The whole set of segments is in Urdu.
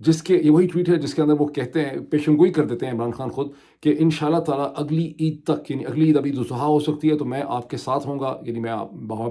جس کے یہ وہی ٹویٹ ہے جس کے اندر وہ کہتے ہیں، پیشن گوئی کر دیتے ہیں عمران خان خود، کہ انشاءاللہ تعالیٰ اگلی عید تک، یعنی اگلی عید ابھی الاضحیٰ ہو سکتی ہے تو میں آپ کے ساتھ ہوں گا، یعنی میں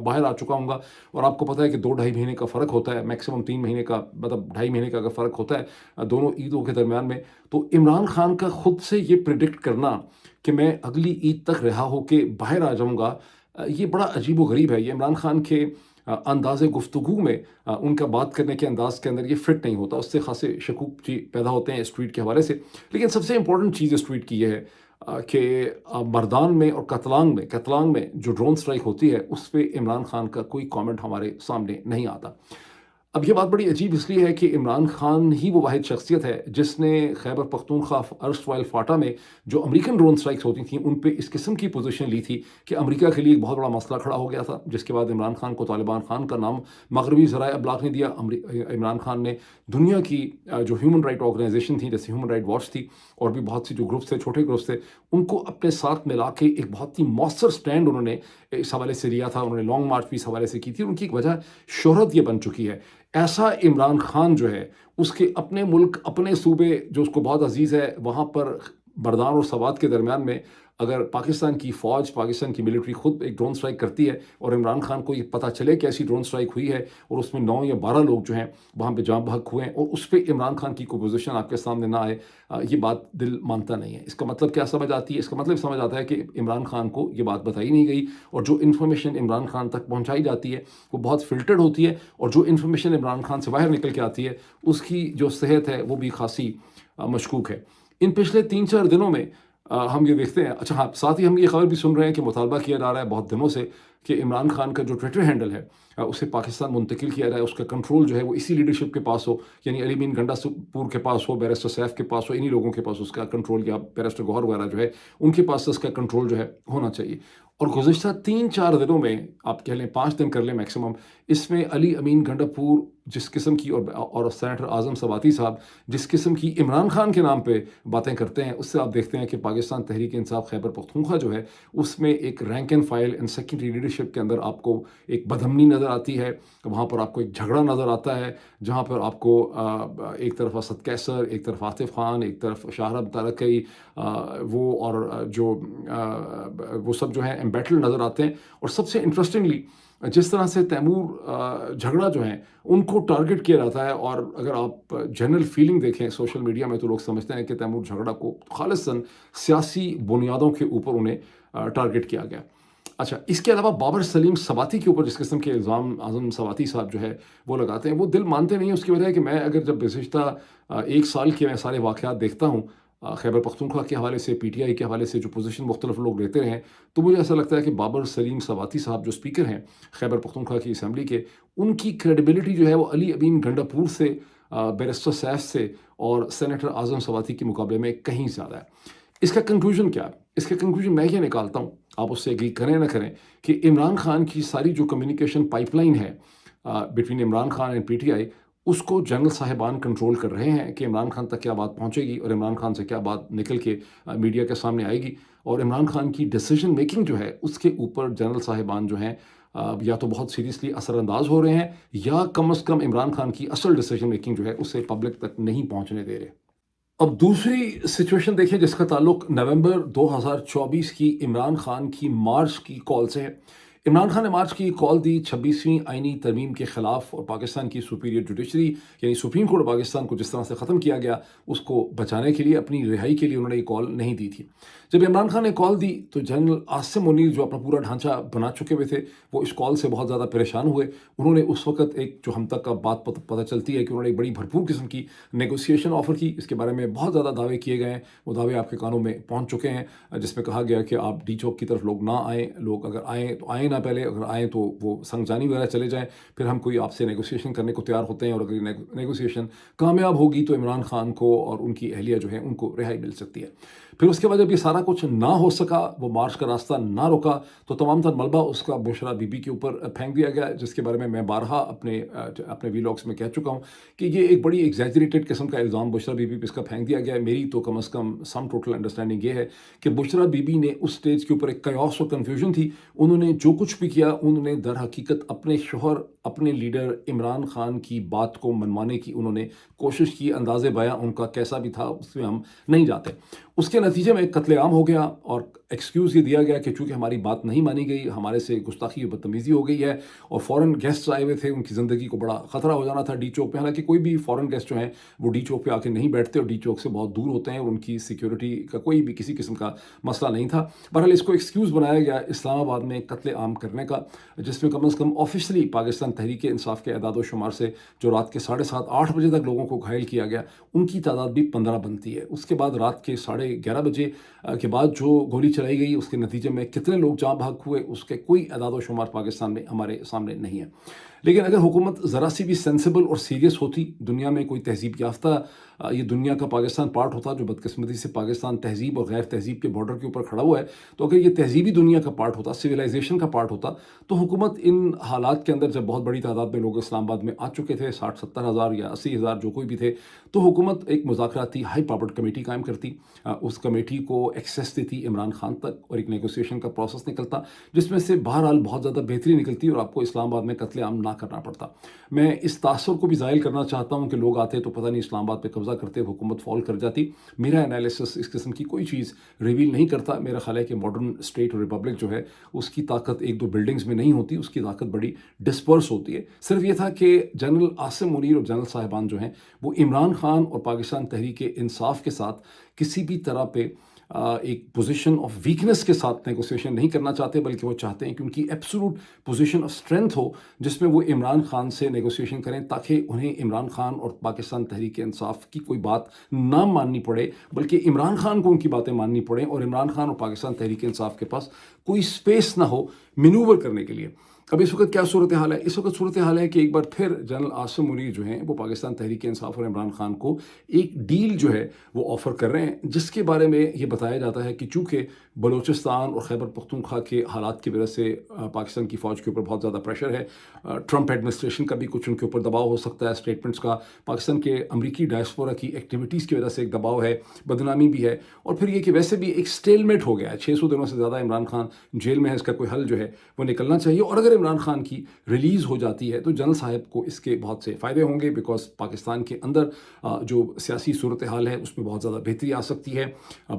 باہر آ چکا ہوں گا، اور آپ کو پتہ ہے کہ 2 ڈھائی مہینے کا فرق ہوتا ہے، میکسیمم 3 مہینے کا، مطلب 2.5 مہینے کا اگر فرق ہوتا ہے دونوں عیدوں کے درمیان میں، تو عمران خان کا خود سے یہ پریڈکٹ کرنا کہ میں اگلی عید تک رہا ہو کے باہر آ جاؤں گا، یہ بڑا عجیب و غریب ہے۔ یہ عمران خان کے انداز گفتگو میں، ان کا بات کرنے کے انداز کے اندر یہ فٹ نہیں ہوتا، اس سے خاصے شکوک پیدا ہوتے ہیں اس ٹویٹ کے حوالے سے۔ لیکن سب سے امپورٹنٹ چیز اس ٹویٹ کی یہ ہے کہ مردان میں اور کتلانگ میں جو ڈرون سٹرائک ہوتی ہے اس پہ عمران خان کا کوئی کامنٹ ہمارے سامنے نہیں آتا۔ اب یہ بات بڑی عجیب اس لیے ہے کہ عمران خان ہی وہ واحد شخصیت ہے جس نے خیبر پختونخوا ارسٹوائل فاٹا میں جو امریکن ڈرون سٹرائکس ہوتی تھیں ان پہ اس قسم کی پوزیشن لی تھی کہ امریکہ کے لیے ایک بہت بڑا مسئلہ کھڑا ہو گیا تھا، جس کے بعد عمران خان کو طالبان خان کا نام مغربی ذرائع ابلاغ نے دیا۔ عمران خان نے دنیا کی جو ہیومن رائٹ آرگنائزیشن تھیں، جیسے ہیومن رائٹ واچ تھی، اور بھی بہت سی جو گروپس تھے، چھوٹے گروپس تھے، ان کو اپنے ساتھ ملا کے ایک بہت ہی مؤثر سٹینڈ انہوں نے اس حوالے سے لیا تھا۔ انہوں نے لانگ مارچ بھی اس حوالے سے کی تھی، ان کی ایک وجہ شہرت یہ بن چکی ہے۔ ایسا عمران خان جو ہے اس کے اپنے ملک، اپنے صوبے جو اس کو بہت عزیز ہے، وہاں پر بردان اور سوات کے درمیان میں اگر پاکستان کی فوج، پاکستان کی ملٹری خود ایک ڈرون سٹرائک کرتی ہے اور عمران خان کو یہ پتہ چلے کہ ایسی ڈرون سٹرائک ہوئی ہے اور اس میں 9 یا 12 لوگ جو ہیں وہاں پہ جاں بحق ہوئے ہیں، اور اس پہ عمران خان کی کوئی پوزیشن آپ کے سامنے نہ آئے، یہ بات دل مانتا نہیں ہے۔ اس کا مطلب کیا سمجھ آتی ہے؟ اس کا مطلب سمجھ آتا ہے کہ عمران خان کو یہ بات بتائی نہیں گئی، اور جو انفارمیشن عمران خان تک پہنچائی جاتی ہے وہ بہت فلٹرڈ ہوتی ہے، اور جو انفارمیشن عمران خان سے باہر نکل کے آتی ہے اس کی جو صحت ہے وہ بھی خاصی مشکوک ہے۔ ان پچھلے 3-4 دنوں میں ہم یہ دیکھتے ہیں، اچھا ہاں، ساتھ ہی ہم یہ خبر بھی سن رہے ہیں کہ مطالبہ کیا جا رہا ہے بہت دنوں سے کہ عمران خان کا جو ٹویٹر ہینڈل ہے اسے پاکستان منتقل کیا جائے، اس کا کنٹرول جو ہے وہ اسی لیڈرشپ کے پاس ہو، یعنی علی مین گنڈا پور کے پاس ہو، بیرسٹر سیف کے پاس ہو، انہی لوگوں کے پاس اس کا کنٹرول، یا بیرسٹر گوہر وغیرہ جو ہے ان کے پاس اس کا کنٹرول جو ہے ہونا چاہیے۔ اور گزشتہ 3-4 دنوں میں، آپ کہہ لیں 5 دن کر لیں میکسیمم، اس میں علی امین گنڈا پور جس قسم کی اور سینیٹر اعظم سواتی صاحب جس قسم کی عمران خان کے نام پہ باتیں کرتے ہیں، اس سے آپ دیکھتے ہیں کہ پاکستان تحریک انصاف خیبر پختونخوا جو ہے اس میں ایک rank and file and secondary leadership کے اندر آپ کو ایک بدامنی نظر آتی ہے، وہاں پر آپ کو ایک جھگڑا نظر آتا ہے، جہاں پر آپ کو ایک طرف اسد کیسر، ایک طرف عاطف خان، ایک طرف شاہرب تارکئی، وہ اور جو وہ سب جو ہیں ایمبیٹل نظر آتے ہیں۔ اور سب سے انٹرسٹنگلی جس طرح سے تیمور جھگڑا جو ہیں ان کو ٹارگٹ کیا جاتا ہے، اور اگر آپ جنرل فیلنگ دیکھیں سوشل میڈیا میں تو لوگ سمجھتے ہیں کہ تیمور جھگڑا کو خالصاً سیاسی بنیادوں کے اوپر انہیں ٹارگٹ کیا گیا۔ اچھا، اس کے علاوہ بابر سلیم سواتی کے اوپر جس قسم کے الزام اعظم سواتی صاحب جو ہے وہ لگاتے ہیں، وہ دل مانتے نہیں ہیں۔ اس کی وجہ ہے کہ میں اگر جب گزشتہ 1 سال کے میں سارے واقعات دیکھتا ہوں خیبر پختونخوا کے حوالے سے، پی ٹی آئی کے حوالے سے جو پوزیشن مختلف لوگ لیتے رہے ہیں، تو مجھے ایسا لگتا ہے کہ بابر سلیم سواتی صاحب جو اسپیکر ہیں خیبر پختونخوا کی اسمبلی کے، ان کی کریڈیبلٹی جو ہے وہ علی امین گنڈا پور سے، بیرسٹر سیف سے اور سینیٹر اعظم سواتی کے مقابلے میں کہیں زیادہ ہے۔ اس کا کنکلوژن کیا ہے؟ اس کا کنکلوژن میں یہ نکالتا ہوں، آپ اس سے ایگری کریں نہ کریں، کہ عمران خان کی ساری جو کمیونیکیشن پائپ لائن ہے between Imran Khan and P T I, اس کو جنرل صاحبان کنٹرول کر رہے ہیں کہ عمران خان تک کیا بات پہنچے گی اور عمران خان سے کیا بات نکل کے میڈیا کے سامنے آئے گی، اور عمران خان کی ڈیسیجن میکنگ جو ہے اس کے اوپر جنرل صاحبان جو ہیں یا تو بہت سیریسلی اثر انداز ہو رہے ہیں، یا کم از کم عمران خان کی اصل ڈیسیجن میکنگ جو ہے اسے پبلک تک نہیں پہنچنے دے رہے۔ اب دوسری سچویشن دیکھیں جس کا تعلق نومبر 2024 کی عمران خان کی مارچ کی کال سے ہے۔ عمران خان نے مارچ کی کال دی 26ویں آئینی ترمیم کے خلاف، اور پاکستان کی سپیریئر جوڈیشری یعنی سپریم کورٹ پاکستان کو جس طرح سے ختم کیا گیا اس کو بچانے کے لیے، اپنی رہائی کے لیے انہوں نے یہ کال نہیں دی تھی۔ جب عمران خان نے کال دی تو جنرل عاصم منیر جو اپنا پورا ڈھانچہ بنا چکے ہوئے تھے وہ اس کال سے بہت زیادہ پریشان ہوئے۔ انہوں نے اس وقت ایک جو ہم تک کا بات پتہ چلتی ہے کہ انہوں نے ایک بڑی بھرپور قسم کی نیگوسیشن آفر کی، اس کے بارے میں بہت زیادہ دعوے کیے گئے ہیں، وہ دعوے آپ کے کانوں میں پہنچ چکے ہیں، جس میں کہا گیا کہ آپ ڈی چوک کی طرف لوگ نہ آئیں، لوگ اگر آئیں تو آئیں نہ، پہلے اگر آئیں تو وہ سنگجانی وغیرہ چلے جائیں، پھر ہم کوئی آپ سے نیگوسیشن کرنے کو تیار ہوتے ہیں، اور اگر نیگوسیشن کامیاب ہوگی تو عمران خان کو اور ان کی اہلیہ جو ہے ان کو رہائی مل سکتی ہے۔ پھر اس کے بعد جب یہ سارا کچھ نہ ہو سکا, وہ مارچ کا راستہ نہ روکا, تو تمام تر ملبہ اس کا بشرا بی بی کے اوپر پھینک دیا گیا, جس کے بارے میں بارہا اپنے ویلاگس میں کہہ چکا ہوں کہ یہ ایک بڑی ایگزیجریٹڈ قسم کا الزام بشرا بی بی پہ اس کا پھینک دیا گیا ہے. میری تو کم از کم سم ٹوٹل انڈرسٹینڈنگ یہ ہے کہ بشرا بی بی نے اس سٹیج کے اوپر ایک کیوس اور کنفیوژن تھی, انہوں نے جو کچھ بھی کیا انہوں نے در حقیقت اپنے شوہر, اپنے لیڈر عمران خان کی بات کو منوانے کی انہوں نے کوشش کی. انداز بیاں ان کا کیسا بھی تھا اس میں ہم نہیں جاتے. اس کے نتیجے میں قتل عام ہو گیا, اور ایکسکیوز یہ دیا گیا کہ چونکہ ہماری بات نہیں مانی گئی, ہمارے سے گستاخی و بدتمیزی ہو گئی ہے, اور فورن گیسٹ آئے ہوئے تھے, ان کی زندگی کو بڑا خطرہ ہو جانا تھا ڈی چوک پہ. حالانکہ کوئی بھی فورن گیسٹ جو ہیں وہ ڈی چوک پہ آ کے نہیں بیٹھتے اور ڈی چوک سے بہت دور ہوتے ہیں, اور ان کی سیکیورٹی کا کوئی بھی کسی قسم کا مسئلہ نہیں تھا. بہرحال اس کو ایکسکیوز بنایا گیا اسلام آباد میں قتل عام کرنے کا, جس میں کم از کم آفیشلی پاکستان تحریک انصاف کے اعداد و شمار سے جو رات کے 7:30-8 بجے تک لوگوں کو گھائل کیا گیا, ان کی تعداد بھی 15 بنتی ہے. اس کے بعد رات کے 11:30 بجے کے بعد جو گولی چلائی گئی, اس کے نتیجے میں کتنے لوگ جاں بحق ہوئے اس کے کوئی اعداد و شمار پاکستان میں ہمارے سامنے نہیں ہے. لیکن اگر حکومت ذرا سی بھی سینسیبل اور سیریس ہوتی, دنیا میں کوئی تہذیب یافتہ یہ دنیا کا پاکستان پارٹ ہوتا, جو بدقسمتی سے پاکستان تہذیب اور غیر تہذیب کے بارڈر کے اوپر کھڑا ہوا ہے, تو اگر یہ تہذیبی دنیا کا پارٹ ہوتا, سویلائزیشن کا پارٹ ہوتا, تو حکومت ان حالات کے اندر جب بہت بڑی تعداد میں لوگ اسلام آباد میں آ چکے تھے, 60-70 ہزار یا 80 ہزار جو کوئی بھی تھے, تو حکومت ایک مذاکراتی ہائی پاورڈ کمیٹی قائم کرتی, اس کمیٹی کو ایکسیس دیتی عمران خان تک, اور ایک نیگوسیشن کا پروسیس نکلتا, جس میں سے بہرحال بہت زیادہ بہتری نکلتی اور آپ کو اسلام آباد میں قتل عام نہ کرنا پڑتا. میں اس تاثر کو بھی زائل کرنا چاہتا ہوں کہ لوگ آتے تو پتہ نہیں اسلام آباد پہ قبضہ کرتے, حکومت فال کر جاتی. میرا انالیسس اس قسم کی کوئی چیز ریویل نہیں کرتا. میرا خیال ہے کہ ماڈرن اسٹیٹ اور ریپبلک جو ہے اس کی طاقت 1-2 بلڈنگز میں نہیں ہوتی, اس کی طاقت بڑی ڈسپرس ہوتی ہے. صرف یہ تھا کہ جنرل عاصم منیر اور جنرل صاحبان جو ہیں وہ عمران خان اور پاکستان تحریک انصاف کے ساتھ کسی بھی طرح پہ ایک پوزیشن آف ویکنس کے ساتھ نیگوسیشن نہیں کرنا چاہتے, بلکہ وہ چاہتے ہیں کہ ان کی ایبسولوٹ پوزیشن آف اسٹرینتھ ہو, جس میں وہ عمران خان سے نیگوسیشن کریں, تاکہ انہیں عمران خان اور پاکستان تحریک انصاف کی کوئی بات نہ ماننی پڑے, بلکہ عمران خان کو ان کی باتیں ماننی پڑیں, اور عمران خان اور پاکستان تحریک انصاف کے پاس کوئی اسپیس نہ ہو مینوور کرنے کے لیے. اب اس وقت کیا صورتحال ہے؟ اس وقت صورتحال ہے کہ ایک بار پھر جنرل عاصم منیر جو ہیں وہ پاکستان تحریک انصاف اور عمران خان کو ایک ڈیل جو ہے وہ آفر کر رہے ہیں, جس کے بارے میں یہ بتایا جاتا ہے کہ چونکہ بلوچستان اور خیبر پختونخوا کے حالات کی وجہ سے پاکستان کی فوج کے اوپر بہت زیادہ پریشر ہے, ٹرمپ ایڈمنسٹریشن کا بھی کچھ ان کے اوپر دباؤ ہو سکتا ہے, اسٹیٹمنٹس کا, پاکستان کے امریکی ڈائسپورا کی ایکٹیویٹیز کی وجہ سے ایک دباؤ ہے, بدنامی بھی ہے, اور پھر یہ کہ ویسے بھی ایک سٹیل میٹ ہو گیا ہے, 600 دنوں سے زیادہ عمران خان جیل میں ہے, اس کا کوئی حل جو ہے وہ نکلنا چاہیے. اور اگر عمران خان کی ریلیز ہو جاتی ہے تو جنرل صاحب کو اس کے بہت سے فائدے ہوں گے, بیکاز پاکستان کے اندر جو سیاسی صورتحال ہے اس میں بہت زیادہ بہتری آ سکتی ہے.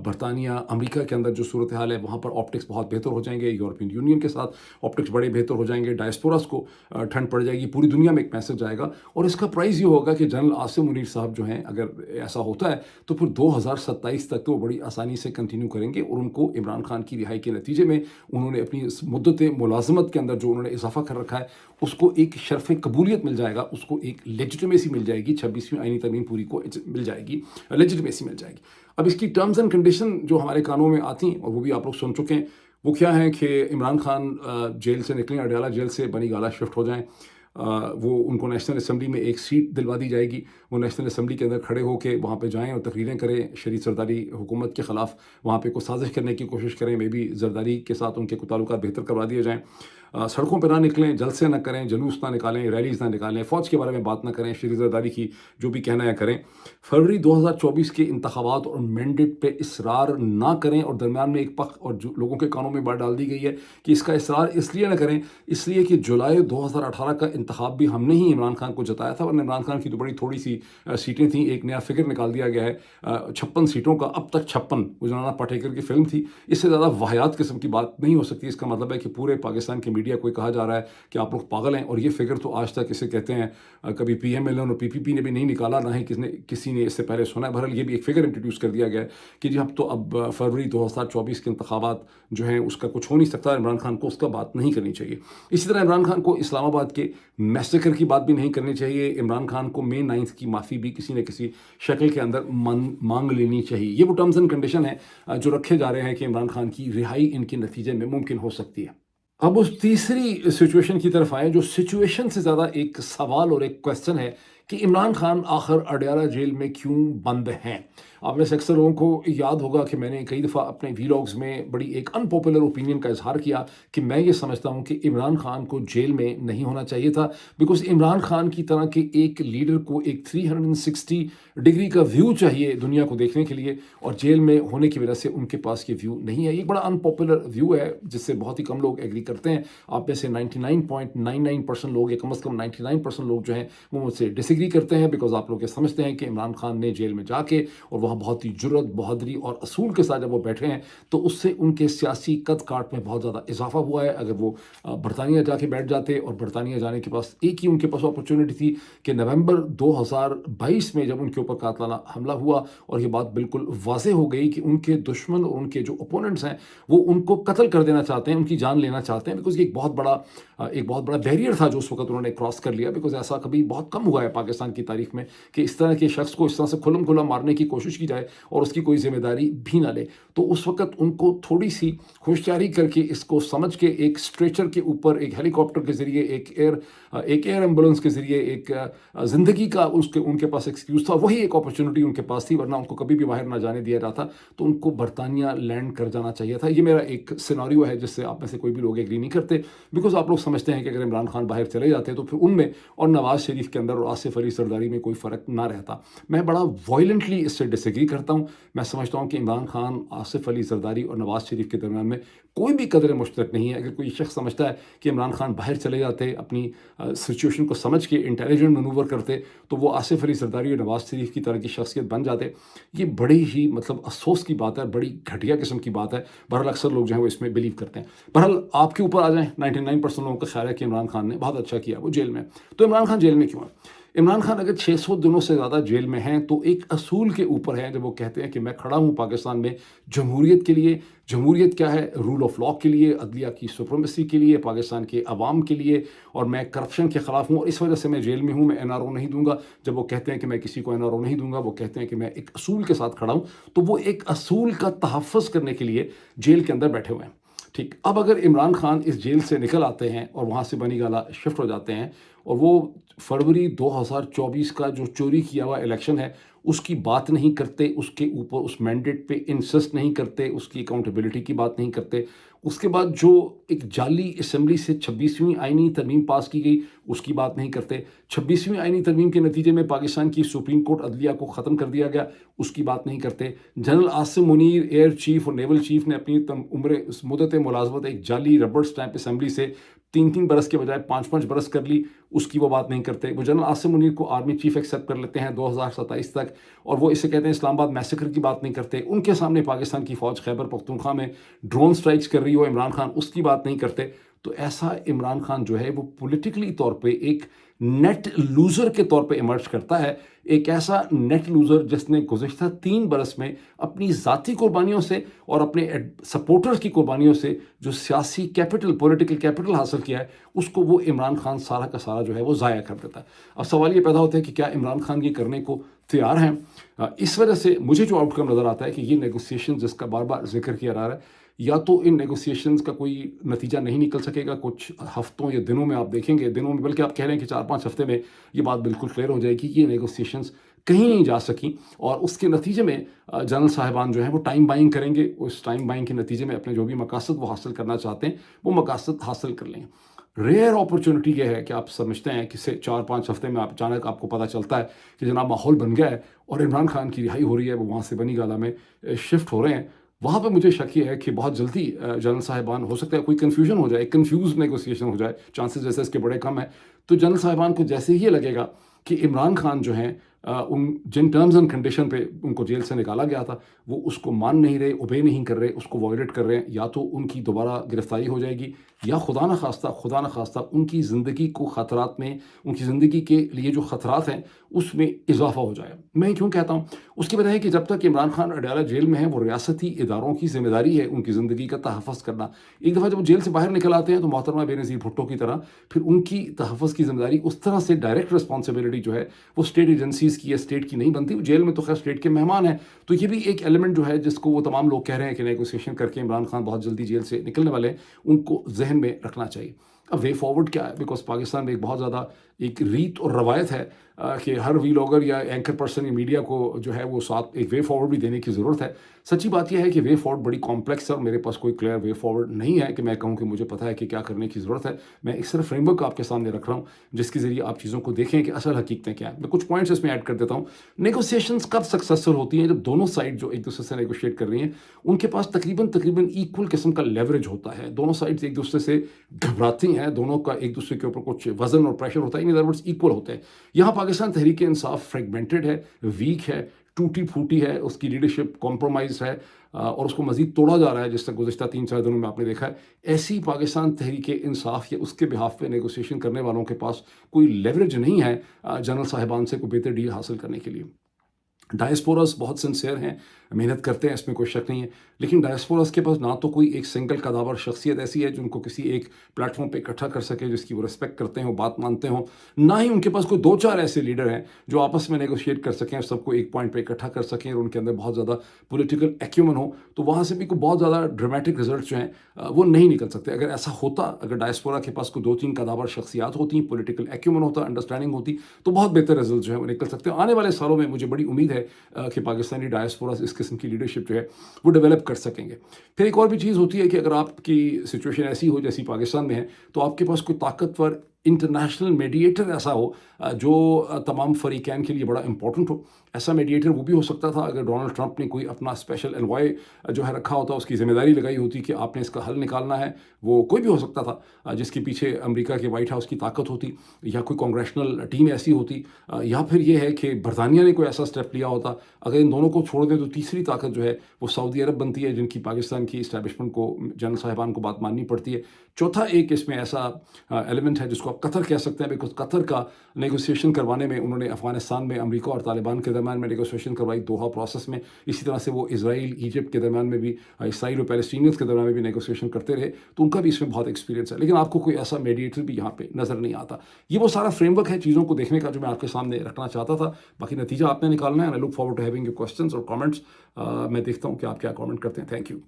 برطانیہ امریکہ کے اندر جو صورتحال ہے وہاں پر آپٹکس بہت بہتر ہو جائیں گے, یورپین یونین کے ساتھ آپٹکس بڑے بہتر ہو جائیں گے, ڈائسپورس کو ٹھنڈ پڑ جائے گی, پوری دنیا میں ایک میسج جائے گا. اور اس کا پرائز یہ ہوگا کہ جنرل عاصم منیر صاحب جو ہیں, اگر ایسا ہوتا ہے تو پھر 2027 تک تو بڑی آسانی سے کنٹینیو کریں گے, اور ان کو عمران خان کی رہائی کے نتیجے میں انہوں نے اپنی مدت ملازمت کے اندر جو انہوں نے اضافہ کر رکھا ہے اس کو ایک شرف قبولیت مل جائے گا, اس کو ایک لیجیٹمیسی مل جائے گی, 26ویں آئینی ترمیم پوری کو مل جائے گی, لیجیٹمیسی مل جائے گی. اب اس کی ٹرمز اینڈ کنڈیشن جو ہمارے کانوں میں آتی ہیں اور وہ بھی آپ لوگ سن چکے ہیں, وہ کیا ہیں کہ عمران خان جیل سے نکلیں, اڈیالہ جیل سے بنی گالہ شفٹ ہو جائیں, وہ ان کو نیشنل اسمبلی میں ایک سیٹ دلوا دی جائے گی, وہ نیشنل اسمبلی کے اندر کھڑے ہو کے وہاں پہ جائیں اور تقریریں کریں, شریف زرداری حکومت کے خلاف وہاں پہ کوئی سازش کرنے کی کوشش کریں, میں بھی زرداری کے ساتھ ان کے تعلقات بہتر کروا دیے جائیں, سڑکوں پہ نہ نکلیں, جلسے نہ کریں, جلوس نہ نکالیں, ریلیز نہ نکالیں, فوج کے بارے میں بات نہ کریں, شریف زرداری کی جو بھی کہنا ہے کریں, فروری 2024 کے انتخابات اور مینڈیٹ پہ اصرار نہ کریں, اور درمیان میں ایک پخ اور لوگوں کے کانوں میں بات ڈال دی گئی ہے کہ اس کا اصرار اس لیے نہ کریں اس لیے کہ جولائی 2018 کا انتخاب بھی ہم نے ہی عمران خان کو جتایا تھا, ورنہ عمران خان کی تو بڑی تھوڑی سی سیٹیں تھیں, ایک نیا فگر نکال دیا گیا ہے 56 سیٹوں کا, اب تک 56, وہ جنانا پاٹیکر کی فلم تھی, اس سے زیادہ واہیات قسم کی بات نہیں ہو سکتی. اس کا مطلب ہے کہ پورے پاکستان کے میڈیا کو کہا جا رہا ہے کہ آپ لوگ پاگل ہیں, اور یہ فگر تو آج تک اسے کہتے ہیں کبھی پی ایم ایل این اور پی پی پی نے بھی نہیں نکالا, نہ ہی کسی نے اس سے پہلے سنا ہے. بہرحال یہ بھی ایک فگر انٹروڈیوس کر دیا گیا ہے کہ جی اب فروری 2024 کے انتخابات جو ہیں اس کا کچھ ہو نہیں سکتا, عمران خان کو اس کا بات نہیں کرنی چاہیے. اسی طرح عمران خان کو اسلام آباد کے میسیکر کی بات بھی نہیں کرنی چاہیے, عمران خان کو مئی 9 کی معافی بھی کسی نہ کسی شکل کے اندر مانگ لینی چاہیے. یہ وہ ٹرمز اینڈ کنڈیشن ہیں جو رکھے جا رہے ہیں کہ عمران خان کی رہائی ان کے نتیجے میں ممکن ہو سکتی ہے. اب اس تیسری سچویشن کی طرف آئے, جو سچویشن سے زیادہ ایک سوال اور ایک کویسچن ہے کہ عمران خان آخر اڈیالہ جیل میں کیوں بند ہیں. آپ میں سے اکثر لوگوں کو یاد ہوگا کہ میں نے کئی دفعہ اپنے ویلاگز میں بڑی ایک ان پاپولر اوپینین کا اظہار کیا کہ میں یہ سمجھتا ہوں کہ عمران خان کو جیل میں نہیں ہونا چاہیے تھا، بیکاز عمران خان کی طرح کے ایک لیڈر کو ایک 360 ڈگری کا ویو چاہیے دنیا کو دیکھنے کے لیے، اور جیل میں ہونے کی وجہ سے ان کے پاس یہ ویو نہیں ہے. یہ بڑا ان پاپولر ویو ہے جس سے بہت ہی کم لوگ ایگری کرتے ہیں. آپ میں سے 99.99% لوگ یا کم از کم 99% لوگ جو ہیں وہ مجھ سے ڈس ایگری کرتے ہیں، بیکاز آپ لوگ یہ سمجھتے ہیں کہ عمران خان نے جیل میں جا کے اور وہاں بہت ہی جرت، بہادری اور اصول کے ساتھ جب وہ بیٹھے ہیں تو اس سے ان کے سیاسی قد کاٹ میں بہت زیادہ اضافہ ہوا ہے. اگر وہ برطانیہ جا کے بیٹھ جاتے، اور برطانیہ جانے کے پاس ایک ہی ان کے پاس اپرچونٹی تھی کہ نومبر 2022 میں جب ان کے اوپر قاتلانہ حملہ ہوا اور یہ بات بالکل واضح ہو گئی کہ ان کے دشمن اور ان کے جو اپوننٹس ہیں وہ ان کو قتل کر دینا چاہتے ہیں، ان کی جان لینا چاہتے ہیں، بیکاز یہ ایک بہت بڑا بیریئر تھا جو اس وقت انہوں نے کراس کر لیا. بیکاز ایسا کبھی بہت کم ہوا ہے پاکستان کی تاریخ میں کہ اس طرح کے شخص کو اس طرح سے کھلم کھلا مارنے کی کوشش کی جائے اور اس کی کوئی ذمہ داری بھی نہ لے. تو اس وقت ان کو تھوڑی سی ہوشیاری کر کے اس کو سمجھ کے ایک اسٹریچر کے اوپر ایک ہیلی کاپٹر کے ذریعے ایک ایئر ایمبولینس کے ذریعے ایک زندگی کا ان کے پاس ایکسکیوز تھا، وہی ایک اپرچونٹی ان کے پاس تھی، ورنہ ان کو کبھی بھی باہر نہ جانے دیا جاتا. تو ان کو برطانیہ لینڈ کر جانا چاہیے تھا. یہ میرا ایک سیناریو ہے جس سے آپ میں سے کوئی بھی لوگ ایگری نہیں کرتے، بیکاز آپ لوگ سمجھتے ہیں کہ اگر عمران خان باہر چلے جاتے تو پھر ان میں اور نواز شریف کے اندر اور آصف علی زرداری میں کوئی فرق نہ رہتا. میں بڑا وائلنٹلی اس سے ڈس ایگری کرتا ہوں. میں سمجھتا ہوں کہ عمران خان، آصف علی زرداری اور نواز شریف کے درمیان میں کوئی بھی قدر مشترک نہیں ہے. اگر کوئی شخص سمجھتا ہے کہ عمران خان باہر چلے جاتے، اپنی سچویشن کو سمجھ کے انٹیلیجنٹ مینوور کرتے تو وہ آصف علی زرداری اور نواز شریف کی طرح کی شخصیت بن جاتے. یہ بڑی ہی افسوس کی بات ہے، بڑی گھٹیا قسم کی بات ہے. بہرحال اکثر لوگ جو ہیں وہ اس میں بلیو کرتے ہیں. بہرحال آپ کے اوپر آ جائیں. 99% لوگوں کا خیال ہے کہ عمران خان نے بہت اچھا کیا، وہ جیل میں. تو عمران خان جیل میں کیوں ہے؟ عمران خان اگر 600 دنوں سے زیادہ جیل میں ہیں تو ایک اصول کے اوپر ہے جب وہ کہتے ہیں کہ میں کھڑا ہوں پاکستان میں جمہوریت کے لیے. جمہوریت کیا ہے؟ رول آف لا کے لیے، عدلیہ کی سپریمیسی کے لیے، پاکستان کے عوام کے لیے، اور میں کرپشن کے خلاف ہوں اور اس وجہ سے میں جیل میں ہوں. میں NRO نہیں دوں گا. جب وہ کہتے ہیں کہ میں کسی کو NRO نہیں دوں گا، وہ کہتے ہیں کہ میں ایک اصول کے ساتھ کھڑا ہوں. تو وہ ایک اصول کا تحفظ کرنے کے لیے جیل کے اندر بیٹھے ہوئے ہیں. ٹھیک، اب اگر عمران خان اس جیل سے نکل آتے ہیں اور وہاں سے بنی گالہ شفٹ ہو جاتے ہیں اور وہ فروری 2024 کا جو چوری کیا ہوا الیکشن ہے اس کی بات نہیں کرتے، اس کے اوپر اس مینڈیٹ پہ انسسٹ نہیں کرتے، اس کی اکاؤنٹیبلٹی کی بات نہیں کرتے، اس کے بعد جو ایک جعلی اسمبلی سے 26ویں آئینی ترمیم پاس کی گئی اس کی بات نہیں کرتے، 26ویں آئینی ترمیم کے نتیجے میں پاکستان کی سپریم کورٹ عدلیہ کو ختم کر دیا گیا، اس کی بات نہیں کرتے، general Asim Munir air chief اور نیول چیف نے اپنی عمر مدت ملازمت ایک جعلی ربڑ اسٹیمپ اسمبلی سے 3 برس کے بجائے 5 برس کر لی، اس کی وہ بات نہیں کرتے. وہ جنرل عاصم منیر کو آرمی چیف ایکسیپٹ کر لیتے ہیں 2027 تک، اور وہ اسے کہتے ہیں اسلام آباد میسیکر کی بات نہیں کرتے. ان کے سامنے پاکستان کی فوج خیبر پختونخوا میں ڈرون سٹرائکس کر رہی ہو، عمران خان اس کی بات نہیں کرتے. تو ایسا عمران خان جو ہے وہ پولیٹیکلی طور پہ ایک نیٹ لوزر کے طور پہ ایمرج کرتا ہے. ایک ایسا نیٹ لوزر جس نے گزشتہ 3 برس میں اپنی ذاتی قربانیوں سے اور اپنے سپورٹرز کی قربانیوں سے جو سیاسی کیپٹل، پولیٹیکل کیپٹل حاصل کیا ہے، اس کو وہ عمران خان سارا کا سارا جو ہے وہ ضائع کر دیتا ہے. اب سوال یہ پیدا ہوتا ہے کہ کیا عمران خان یہ کرنے کو تیار ہیں؟ اس وجہ سے مجھے جو آؤٹ کم نظر آتا ہے کہ یہ نیگوسیشن جس کا بار بار ذکر کیا جا رہا ہے، یا تو ان نیگوسیشنز کا کوئی نتیجہ نہیں نکل سکے گا کچھ ہفتوں یا دنوں میں، آپ دیکھیں گے دنوں میں، بلکہ آپ کہہ رہے ہیں کہ 4-5 ہفتے میں یہ بات بالکل کلیئر ہو جائے گی کہ یہ نیگوسیشنز کہیں نہیں جا سکیں، اور اس کے نتیجے میں جنرل صاحبان جو ہیں وہ ٹائم بائنگ کریں گے. اس ٹائم بائنگ کے نتیجے میں اپنے جو بھی مقاصد وہ حاصل کرنا چاہتے ہیں وہ مقاصد حاصل کر لیں. ریئر اپرچونٹی یہ ہے کہ آپ سمجھتے ہیں کہ 4-5 ہفتے میں اچانک آپ کو پتہ چلتا ہے کہ جناب ماحول بن گیا ہے اور عمران خان کی رہائی ہو رہی ہے، وہ وہاں سے بنی گالہ میں شفٹ ہو رہے ہیں. وہاں پہ مجھے شک یہ ہے کہ بہت جلدی جنرل صاحبان، ہو سکتا ہے کوئی کنفیوژن ہو جائے، کنفیوز نیگوسیشن ہو جائے، چانسز جیسے اس کے بڑے کم ہیں. تو جنرل صاحبان کو جیسے ہی یہ لگے گا کہ عمران خان جو ہیں ان جن ٹرمز اینڈ کنڈیشن پہ ان کو جیل سے نکالا گیا تھا وہ اس کو مان نہیں رہے، اوبے نہیں کر رہے، اس کو وائلیٹ کر رہے ہیں، یا تو ان کی دوبارہ گرفتاری ہو جائے گی، یا خدا نخواستہ ان کی زندگی کو خطرات میں، ان کی زندگی کے لیے جو خطرات ہیں اس میں اضافہ ہو جائے. میں کیوں کہتا ہوں؟ اس کی وجہ ہے کہ جب تک عمران خان اڈیالہ جیل میں ہیں وہ ریاستی اداروں کی ذمہ داری ہے ان کی زندگی کا تحفظ کرنا. ایک دفعہ جب وہ جیل سے باہر نکل آتے ہیں تو محترمہ بینظیر بھٹو کی طرح پھر ان کی تحفظ کی ذمہ داری اس طرح سے ڈائریکٹ رسپانسبلٹی جو ہے وہ اسٹیٹ ایجنسیز کی ہے، اسٹیٹ کی نہیں بنتی. وہ جیل میں تو خیر اسٹیٹ کے مہمان ہیں. تو یہ بھی ایک ایلیمنٹ جو ہے جس کو وہ تمام لوگ کہہ رہے ہیں کہ نیگوسیشن کر کے عمران خان بہت جلدی جیل سے نکلنے والے ہیں، ان کو ذہن میں رکھنا چاہیے. اب وے فارورڈ کیا ہے؟ بیکاز پاکستان میں ایک بہت زیادہ ایک ریت اور روایت ہے کہ ہر ویلاگر یا اینکر پرسن یا میڈیا کو جو ہے وہ ساتھ ایک وے فارورڈ بھی دینے کی ضرورت ہے. سچی بات یہ ہے کہ وے فارورڈ بڑی کمپلیکس ہے اور میرے پاس کوئی کلیئر وے فارورڈ نہیں ہے کہ میں کہوں کہ مجھے پتہ ہے کہ کیا کرنے کی ضرورت ہے. میں ایک صرف فریم ورک آپ کے سامنے رکھ رہا ہوں جس کے ذریعے آپ چیزوں کو دیکھیں کہ اصل حقیقتیں کیا ہیں. میں کچھ پوائنٹس اس میں ایڈ کر دیتا ہوں. نیگوسیشنز کب سکسیسفل ہوتی ہیں؟ جب دونوں سائڈ جو ایک دوسرے سے نیگوشیٹ کر رہی ہیں ان کے پاس تقریباً ایکول قسم کا لیوریج ہوتا ہے. دونوں سائڈز ایک دوسرے سے گھبراتی ہیں, دونوں کا ایک دوسرے کے اوپر کچھ وزن اور پریشر ہوتا ہے, ان ادر ورڈز ایکول ہوتے ہیں. یہاں پاکستان تحریک انصاف فریگمنٹڈ ہے, ویک ہے, ٹوٹی پھوٹی ہے, اس کی لیڈرشپ کمپرومائز ہے اور اس کو مزید توڑا جا رہا ہے جس طرح گزشتہ 3-4 دنوں میں آپ نے دیکھا ہے. ایسی پاکستان تحریک انصاف یا اس کے بہاف پہ نیگوسیشن کرنے والوں کے پاس کوئی لیوریج نہیں ہے جنرل صاحبان سے کوئی بہتر ڈیل حاصل کرنے کے لیے. ڈائسپورس بہت سنسیئر ہیں, محنت کرتے ہیں, اس میں کوئی شک نہیں ہے, لیکن ڈائسپورس کے پاس نہ تو کوئی ایک سنگل قداور شخصیت ایسی ہے جو ان کو کسی ایک پلیٹ فارم پہ اکٹھا کر سکے جس کی وہ ریسپیکٹ کرتے ہوں, بات مانتے ہوں, نہ ہی ان کے پاس کوئی 2-4 ایسے لیڈر ہیں جو آپس میں نیگوشیٹ کر سکیں, سب کو ایک پوائنٹ پہ اکٹھا کر سکیں اور ان کے اندر بہت زیادہ پولیٹیکل ایکیومن ہو. تو وہاں سے بھی کوئی بہت زیادہ ڈرامیٹک رزلٹ جو ہیں وہ نہیں نکل سکتے. اگر ایسا ہوتا, اگر ڈائسپورا کے پاس کوئی 2-3 قداور شخصیات ہوتی, پولیٹیکل ایکیومن ہوتا, انڈرسٹینڈنگ ہوتی, تو بہت بہتر رزلٹ جو ہے وہ نکل سکتے ہیں. آنے والے سالوں میں مجھے بڑی امید ہے کہ پاکستانی ڈائسپورا اس قسم کی لیڈرشپ جو ہے وہ ڈیولپ کر سکیں گے. پھر ایک اور بھی چیز ہوتی ہے کہ اگر آپ کی سچویشن ایسی ہو جیسی پاکستان میں ہے تو آپ کے پاس کوئی طاقتور انٹرنیشنل میڈیٹر ایسا ہو جو تمام فریقین کے لیے بڑا امپورٹنٹ ہو. ایسا میڈیٹر وہ بھی ہو سکتا تھا اگر ڈونلڈ ٹرمپ نے کوئی اپنا اسپیشل انوائے جو ہے رکھا ہوتا, اس کی ذمہ داری لگائی ہوتی کہ آپ نے اس کا حل نکالنا ہے. وہ کوئی بھی ہو سکتا تھا جس کے پیچھے امریکہ کے وائٹ ہاؤس کی طاقت ہوتی, یا کوئی کانگریشنل ٹیم ایسی ہوتی, یا پھر یہ ہے کہ برطانیہ نے کوئی ایسا اسٹیپ لیا ہوتا. اگر ان دونوں کو چھوڑ دیں تو تیسری طاقت جو ہے وہ سعودی عرب بنتی ہے, جن کی پاکستان کی اسٹیبلشمنٹ کو, جنرل صاحبان کو بات ماننی پڑتی ہے. چوتھا ایک اس میں ایسا ایلیمنٹ ہے جس کو آپ قطر کہہ سکتے ہیں, بیکاز قطر کا نیگوسیشن کروانے میں انہوں نے افغانستان میں امریکہ اور طالبان کے درمیان میں نیگوسیشن کروائی دوحہ پروسیس میں. اسی طرح سے وہ اسرائیل ایجپٹ کے درمیان میں بھی, اسرائیل اور پیلسٹینیز کے درمیان میں بھی نیگوسیشن کرتے رہے, تو ان کا بھی اس میں بہت ایکسپیرینس ہے. لیکن آپ کو کوئی ایسا میڈیٹر بھی یہاں پہ نظر نہیں آتا. یہ وہ سارا فریم ورک ہے چیزوں کو دیکھنے کا جو میں آپ کے سامنے رکھنا چاہتا تھا. باقی نتیجہ آپ نے نکالنا ہے. I look forward to having your questions اور کامنٹس. میں دیکھتا ہوں کہ آپ کیا کامنٹ کرتے ہیں. Thank you.